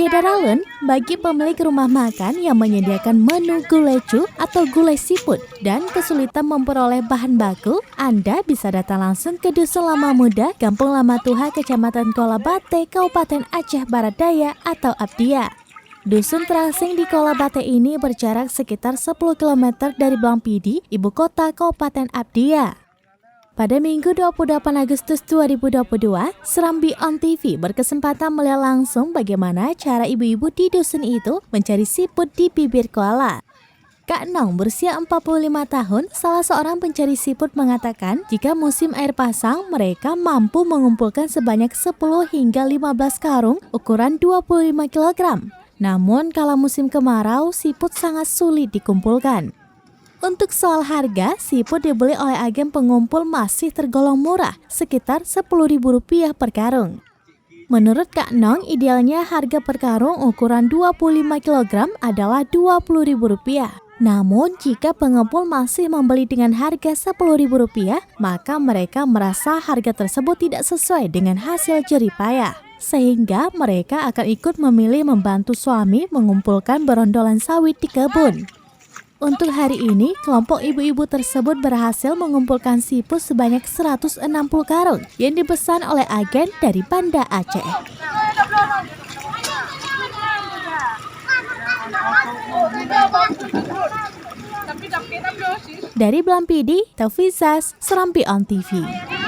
Syederalun bagi pemilik rumah makan yang menyediakan menu gulai cu atau gulai siput dan kesulitan memperoleh bahan baku, Anda bisa datang langsung ke Dusun Lama Muda, Kampung Lama Tuha, Kecamatan Kolabate, Kabupaten Aceh Barat Daya atau Abdia. Dusun terasing di Kolabate ini berjarak sekitar 10 km dari Blampidi, ibu kota Kabupaten Abdia. Pada Minggu 28 Agustus 2022, Serambi On TV berkesempatan melihat langsung bagaimana cara ibu-ibu di dusun itu mencari siput di bibir koala. Kak Nong berusia 45 tahun, salah seorang pencari siput mengatakan jika musim air pasang, mereka mampu mengumpulkan sebanyak 10 hingga 15 karung ukuran 25 kg. Namun kalau musim kemarau, siput sangat sulit dikumpulkan. Untuk soal harga, siput dibeli oleh agen pengumpul masih tergolong murah, sekitar Rp10.000 per karung. Menurut Kak Nong, idealnya harga per karung ukuran 25 kg adalah Rp20.000. Namun, jika pengumpul masih membeli dengan harga Rp10.000, maka mereka merasa harga tersebut tidak sesuai dengan hasil jerih payah. Sehingga mereka akan ikut memilih membantu suami mengumpulkan berondolan sawit di kebun. Untuk hari ini, kelompok ibu-ibu tersebut berhasil mengumpulkan siput sebanyak 160 karung yang dipesan oleh agen dari Banda Aceh. Dari Blampidi, Taufizas, Serambi On TV.